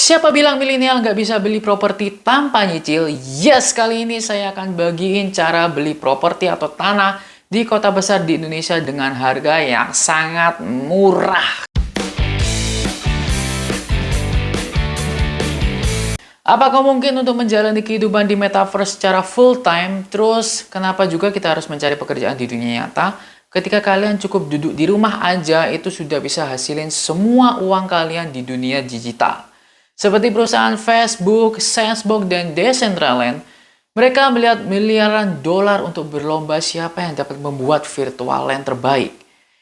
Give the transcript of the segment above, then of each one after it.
Siapa bilang milenial nggak bisa beli properti tanpa nyicil? Yes, kali ini saya akan bagiin cara beli properti atau tanah di kota besar di Indonesia dengan harga yang sangat murah. Apakah mungkin untuk menjalani kehidupan di metaverse secara full time? Terus, kenapa juga kita harus mencari pekerjaan di dunia nyata? Ketika kalian cukup duduk di rumah aja, itu sudah bisa hasilin semua uang kalian di dunia digital. Seperti perusahaan Facebook, Sandbox, dan Decentraland, mereka melihat miliaran dolar untuk berlomba siapa yang dapat membuat virtual land terbaik.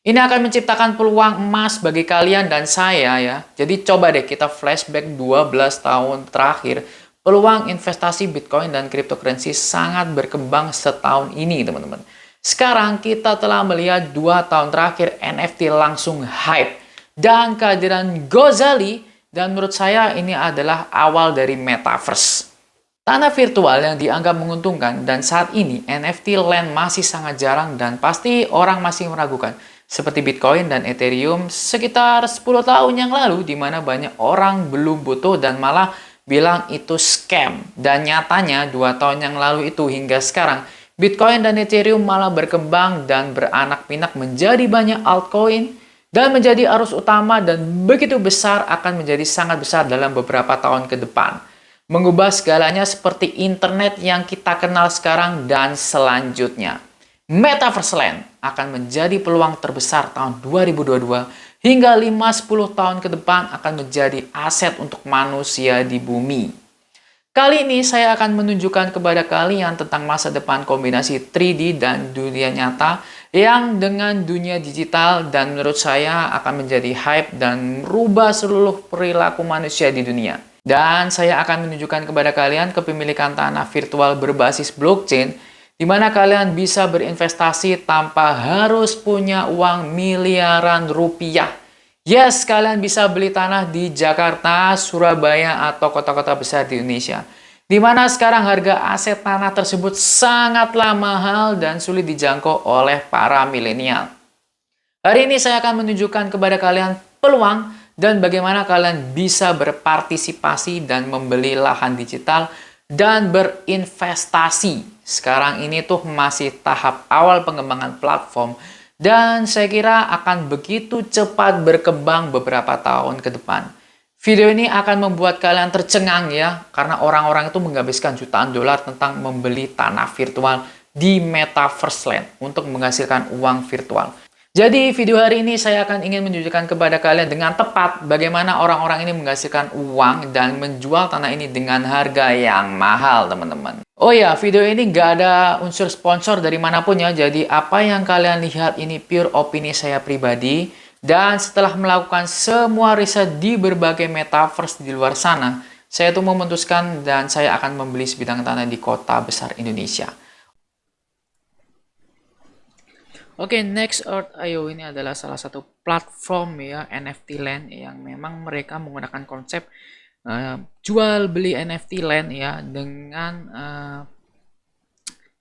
Ini akan menciptakan peluang emas bagi kalian dan saya ya. Jadi coba deh kita flashback 12 tahun terakhir. Peluang investasi Bitcoin dan cryptocurrency sangat berkembang setahun ini teman-teman. Sekarang kita telah melihat 2 tahun terakhir NFT langsung hype. Dan kehadiran Gozali, dan menurut saya ini adalah awal dari metaverse. Tanah virtual yang dianggap menguntungkan dan saat ini NFT land masih sangat jarang dan pasti orang masih meragukan. Seperti Bitcoin dan Ethereum sekitar 10 tahun yang lalu di mana banyak orang belum butuh dan malah bilang itu scam. Dan nyatanya 2 tahun yang lalu itu hingga sekarang Bitcoin dan Ethereum malah berkembang dan beranak pinak menjadi banyak altcoin dan menjadi arus utama dan begitu besar akan menjadi sangat besar dalam beberapa tahun ke depan. Mengubah segalanya seperti internet yang kita kenal sekarang dan selanjutnya. Metaverse Land akan menjadi peluang terbesar tahun 2022 hingga 5-10 tahun ke depan akan menjadi aset untuk manusia di bumi. Kali ini saya akan menunjukkan kepada kalian tentang masa depan kombinasi 3D dan dunia nyata yang dengan dunia digital dan menurut saya akan menjadi hype dan merubah seluruh perilaku manusia di dunia. Dan saya akan menunjukkan kepada kalian kepemilikan tanah virtual berbasis blockchain di mana kalian bisa berinvestasi tanpa harus punya uang miliaran rupiah. Yes, kalian bisa beli tanah di Jakarta, Surabaya, atau kota-kota besar di Indonesia. Di mana sekarang harga aset tanah tersebut sangatlah mahal dan sulit dijangkau oleh para milenial. Hari ini saya akan menunjukkan kepada kalian peluang dan bagaimana kalian bisa berpartisipasi dan membeli lahan digital dan berinvestasi. Sekarang ini tuh masih tahap awal pengembangan platform dan saya kira akan begitu cepat berkembang beberapa tahun ke depan. Video ini akan membuat kalian tercengang ya, karena orang-orang itu menghabiskan jutaan dolar tentang membeli tanah virtual di Metaverse Land untuk menghasilkan uang virtual. Jadi video hari ini saya akan ingin menunjukkan kepada kalian dengan tepat bagaimana orang-orang ini menghasilkan uang dan menjual tanah ini dengan harga yang mahal teman-teman. Oh ya, video ini nggak ada unsur sponsor dari manapun ya, jadi apa yang kalian lihat ini pure opini saya pribadi. Dan setelah melakukan semua riset di berbagai metaverse di luar sana, saya tuh memutuskan dan saya akan membeli sebidang tanah di kota besar Indonesia. Oke, Next.io ini adalah salah satu platform ya NFT land yang memang mereka menggunakan konsep jual beli NFT land ya dengan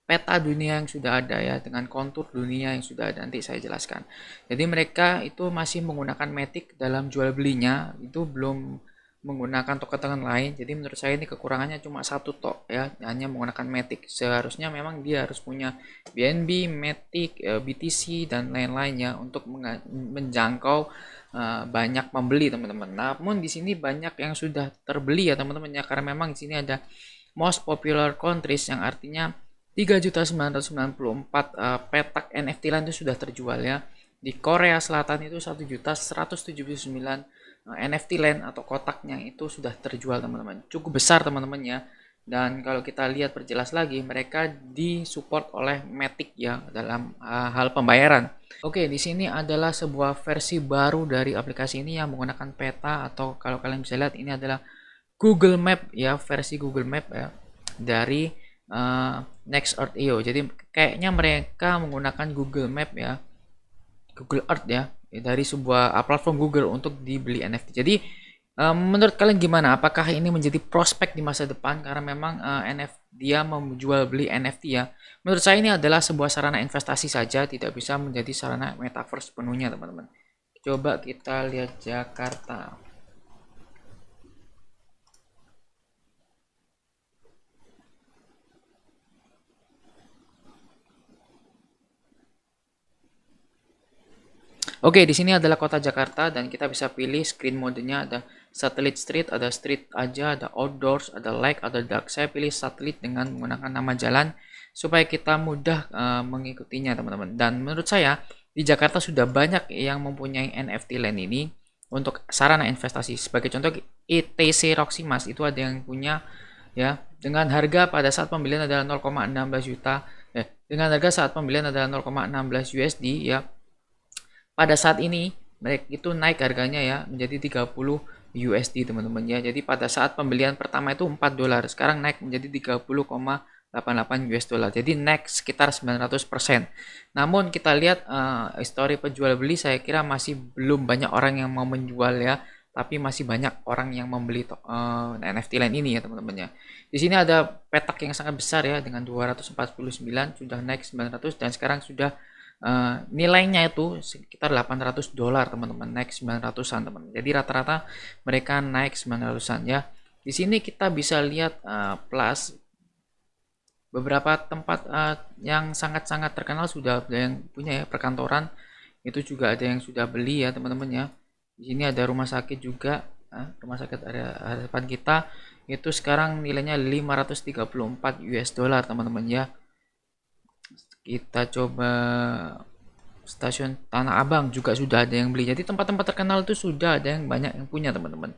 peta dunia yang sudah ada ya, dengan kontur dunia yang sudah ada, nanti saya jelaskan. Jadi mereka itu masih menggunakan Matic dalam jual belinya, itu belum menggunakan token lain. Jadi menurut saya ini kekurangannya cuma satu tok ya, hanya menggunakan Matic. Seharusnya memang dia harus punya BNB, Matic, BTC dan lain-lainnya untuk menjangkau banyak pembeli teman-teman. Namun di sini banyak yang sudah terbeli ya teman-teman ya, karena memang di sini ada most popular countries yang artinya 3.994 petak NFT lain itu sudah terjual ya. Di Korea Selatan itu 1.179 NFT land atau kotaknya itu sudah terjual teman-teman. Cukup besar teman-teman ya. Dan kalau kita lihat perjelas lagi, mereka disupport oleh Matic ya dalam hal pembayaran. Oke, di sini adalah sebuah versi baru dari aplikasi ini yang menggunakan peta, atau kalau kalian bisa lihat ini adalah Google Map ya, versi Google Map ya dari Next.io. Jadi kayaknya mereka menggunakan Google Map ya, Google Earth ya, dari sebuah platform Google untuk dibeli NFT. Jadi menurut kalian gimana? Apakah ini menjadi prospek di masa depan? Karena memang dia menjual beli NFT ya. Menurut saya ini adalah sebuah sarana investasi saja, tidak bisa menjadi sarana metaverse penuhnya teman-teman. Coba kita lihat Jakarta. Oke, di sini adalah kota Jakarta dan kita bisa pilih screen modenya, ada satellite street, ada street aja, ada outdoors, ada light, ada dark. Saya pilih satellite dengan menggunakan nama jalan supaya kita mudah mengikutinya, teman-teman. Dan menurut saya di Jakarta sudah banyak yang mempunyai NFT Land ini untuk sarana investasi. Sebagai contoh, ITC Roximas itu ada yang punya, ya, dengan harga pada saat pembelian adalah 0,16 juta. Dengan harga saat pembelian adalah 0,16 USD, ya. Pada saat ini mereka itu naik harganya, ya, menjadi 30 USD, teman-teman, ya. Jadi pada saat pembelian pertama itu 4 dolar, sekarang naik menjadi 30,88 US dollar. Jadi naik sekitar 900%. Namun kita lihat histori penjual beli, saya kira masih belum banyak orang yang mau menjual, ya. Tapi masih banyak orang yang membeli NFT Land ini, ya, teman-teman, ya. Di sini ada petak yang sangat besar, ya, dengan 249 sudah naik 900 dan sekarang sudah nilainya itu sekitar 800 dolar, teman-teman, naik 900-an, teman. Jadi rata-rata mereka naik 900-an, ya. Di sini kita bisa lihat plus beberapa tempat yang sangat-sangat terkenal sudah ada yang punya, ya, perkantoran itu juga ada yang sudah beli, ya, teman-teman, ya. Di sini ada rumah sakit juga, rumah sakit area hadapan kita itu sekarang nilainya 534 US dollar, teman-teman, ya. Kita coba stasiun Tanah Abang juga sudah ada yang beli. Jadi tempat-tempat terkenal itu sudah ada yang banyak yang punya, teman-teman.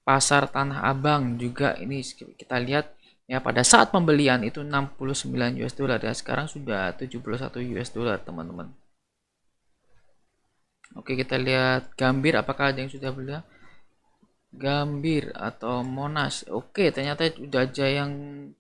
Pasar Tanah Abang juga ini kita lihat, ya, pada saat pembelian itu 69 US dollar, ya, sekarang sudah 71 US dollar, teman-teman. Oke, kita lihat Gambir, apakah ada yang sudah beli? Gambir atau Monas. Oke, ternyata sudah aja yang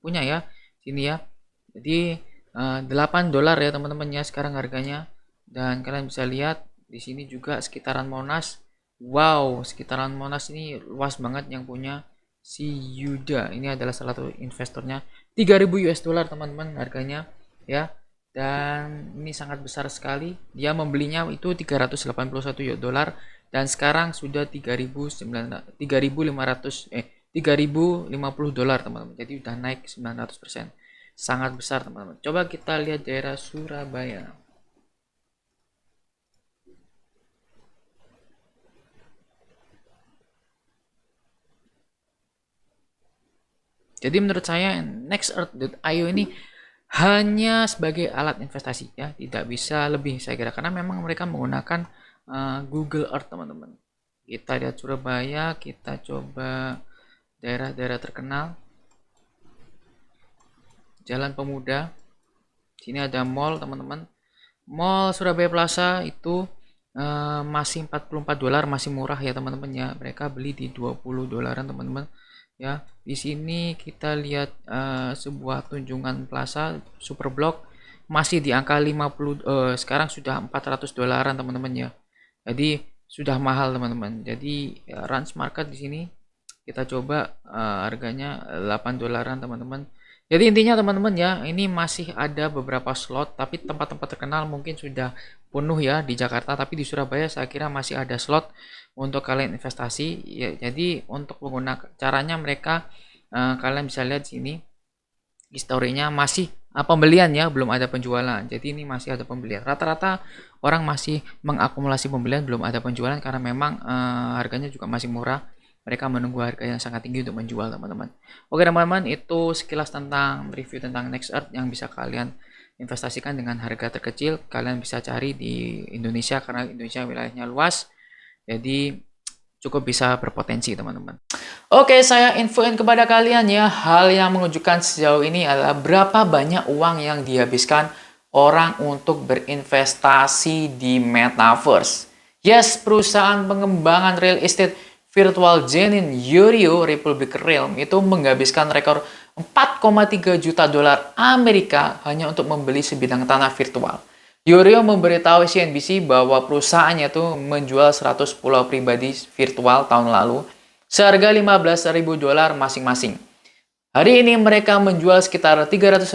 punya, ya, sini, ya. Jadi 8 dolar, ya, teman-teman, ya, sekarang harganya. Dan kalian bisa lihat di sini juga sekitaran Monas. Wow, sekitaran Monas ini luas banget yang punya si Yuda. Ini adalah salah satu investornya. 3000 US dollar, teman-teman, harganya, ya. Dan ini sangat besar sekali. Dia membelinya itu 381 US dollar dan sekarang sudah 3050 dolar, teman-teman. Jadi udah naik 900%. Sangat besar, teman-teman. Coba kita lihat daerah Surabaya. Jadi menurut saya nextearth.io ini hanya sebagai alat investasi, ya, tidak bisa lebih, saya kira, karena memang mereka menggunakan Google Earth, teman-teman. Kita lihat Surabaya, kita coba daerah-daerah terkenal. Jalan Pemuda. Sini ada mall, teman-teman. Mall Surabaya Plaza itu masih 44 dolar, masih murah, ya, teman-teman, ya. Mereka beli di 20 dolaran, teman-teman, ya. Di sini kita lihat sebuah Tunjungan Plaza Superblok masih di angka 50, sekarang sudah 400 dolaran, teman-teman, ya. Jadi sudah mahal, teman-teman. Jadi Ranch Market di sini kita coba harganya 8 dolaran, teman-teman. Jadi intinya, teman-teman, ya, ini masih ada beberapa slot, tapi tempat-tempat terkenal mungkin sudah penuh, ya, di Jakarta, tapi di Surabaya saya kira masih ada slot untuk kalian investasi, ya. Jadi untuk menggunakan caranya mereka, kalian bisa lihat sini historinya masih pembelian, ya, belum ada penjualan. Jadi ini masih ada pembelian. Rata-rata orang masih mengakumulasi pembelian, belum ada penjualan karena memang harganya juga masih murah. Mereka menunggu harga yang sangat tinggi untuk menjual, teman-teman. Oke, teman-teman, itu sekilas tentang review tentang Nextearth yang bisa kalian investasikan dengan harga terkecil. Kalian bisa cari di Indonesia karena Indonesia wilayahnya luas. Jadi cukup bisa berpotensi, teman-teman. Oke, saya infoin kepada kalian, ya, hal yang menunjukkan sejauh ini adalah berapa banyak uang yang dihabiskan orang untuk berinvestasi di Metaverse. Yes, perusahaan pengembangan real estate virtual Genin Yorio Republic Realm itu menghabiskan rekor 4,3 juta dolar Amerika hanya untuk membeli sebidang tanah virtual. Yorio memberitahu CNBC bahwa perusahaannya itu menjual 100 pulau pribadi virtual tahun lalu seharga 15.000 dolar masing-masing. Hari ini mereka menjual sekitar 300.000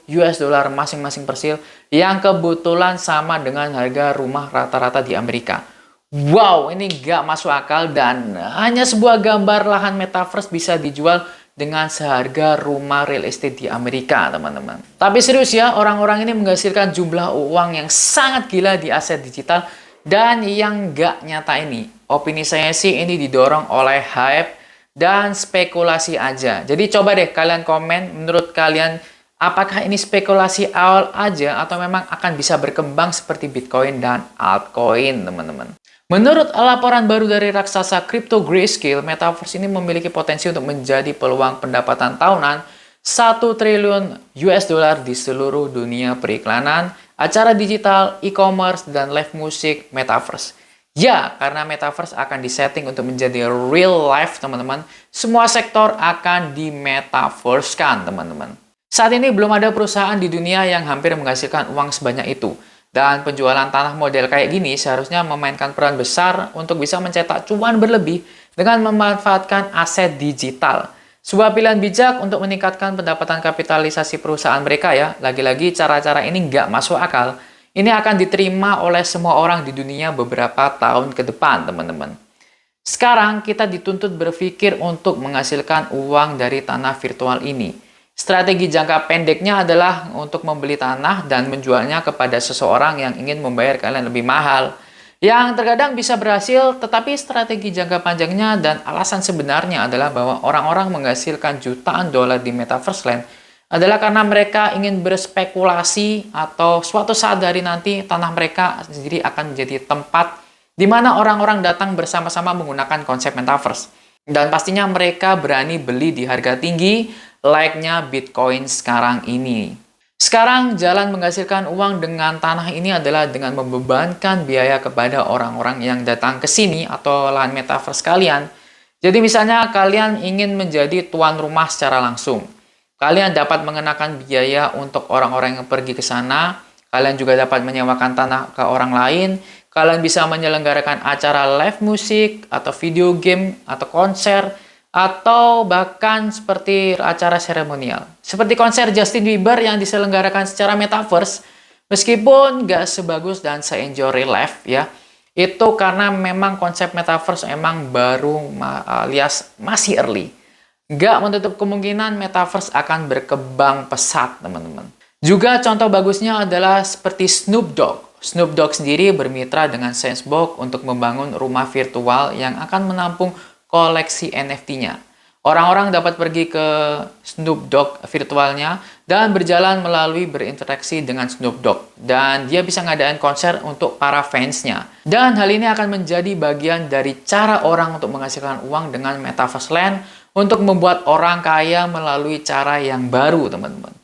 US dollar masing-masing persil yang kebetulan sama dengan harga rumah rata-rata di Amerika. Wow, ini gak masuk akal dan hanya sebuah gambar lahan metaverse bisa dijual dengan seharga rumah real estate di Amerika, teman-teman. Tapi serius, ya, orang-orang ini menghasilkan jumlah uang yang sangat gila di aset digital Dan yang nggak nyata ini, opini saya sih ini didorong oleh hype dan spekulasi aja. Jadi coba deh kalian komen, menurut kalian apakah ini spekulasi awal aja atau memang akan bisa berkembang seperti Bitcoin dan altcoin, teman-teman. Menurut laporan baru dari raksasa crypto Grayscale, Metaverse ini memiliki potensi untuk menjadi peluang pendapatan tahunan 1 triliun US dollar di seluruh dunia periklanan, acara digital, e-commerce, dan live music Metaverse. Ya, karena Metaverse akan disetting untuk menjadi real life, teman-teman. Semua sektor akan di Metaverse-kan, teman-teman. Saat ini belum ada perusahaan di dunia yang hampir menghasilkan uang sebanyak itu. Dan penjualan tanah model kayak gini seharusnya memainkan peran besar untuk bisa mencetak cuan berlebih dengan memanfaatkan aset digital. Sebuah pilihan bijak untuk meningkatkan pendapatan kapitalisasi perusahaan mereka ya. Lagi-lagi cara-cara ini nggak masuk akal. Ini akan diterima oleh semua orang di dunia beberapa tahun ke depan, teman-teman. Sekarang kita dituntut berpikir untuk menghasilkan uang dari tanah virtual ini. Strategi jangka pendeknya adalah untuk membeli tanah dan menjualnya kepada seseorang yang ingin membayar kalian lebih mahal. Yang terkadang bisa berhasil, tetapi strategi jangka panjangnya dan alasan sebenarnya adalah bahwa orang-orang menghasilkan jutaan dolar di Metaverse Land adalah karena mereka ingin berspekulasi atau suatu saat dari nanti tanah mereka sendiri akan menjadi tempat di mana orang-orang datang bersama-sama menggunakan konsep Metaverse. Dan pastinya mereka berani beli di harga tinggi, like-nya Bitcoin sekarang ini. Sekarang jalan menghasilkan uang dengan tanah ini adalah dengan membebankan biaya kepada orang-orang yang datang ke sini atau lahan Metaverse kalian. Jadi misalnya kalian ingin menjadi tuan rumah secara langsung. Kalian dapat mengenakan biaya untuk orang-orang yang pergi ke sana. Kalian juga dapat menyewakan tanah ke orang lain. Kalian bisa menyelenggarakan acara live musik, atau video game, atau konser, atau bahkan seperti acara seremonial. Seperti konser Justin Bieber yang diselenggarakan secara Metaverse, meskipun nggak sebagus dan se-enjoy real life ya, itu karena memang konsep Metaverse emang baru alias masih early. Nggak menutup kemungkinan Metaverse akan berkembang pesat, teman-teman. Juga contoh bagusnya adalah seperti Snoop Dogg. Snoop Dogg sendiri bermitra dengan Sandbox untuk membangun rumah virtual yang akan menampung koleksi NFT-nya. Orang-orang dapat pergi ke Snoop Dogg virtualnya dan berjalan melalui berinteraksi dengan Snoop Dogg. Dan dia bisa ngadain konser untuk para fansnya. Dan hal ini akan menjadi bagian dari cara orang untuk menghasilkan uang dengan Metaverse Land untuk membuat orang kaya melalui cara yang baru, teman-teman.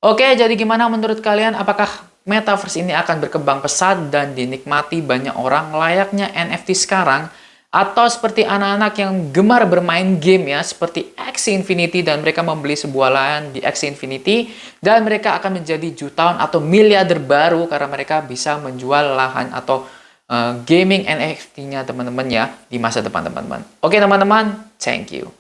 Oke, jadi gimana menurut kalian? Apakah Metaverse ini akan berkembang pesat dan dinikmati banyak orang layaknya NFT sekarang? Atau seperti anak-anak yang gemar bermain game ya, seperti Axie Infinity dan mereka membeli sebuah lahan di Axie Infinity dan mereka akan menjadi jutawan atau miliarder baru karena mereka bisa menjual lahan atau gaming NFT-nya teman-teman ya di masa depan, teman-teman. Oke teman-teman, thank you.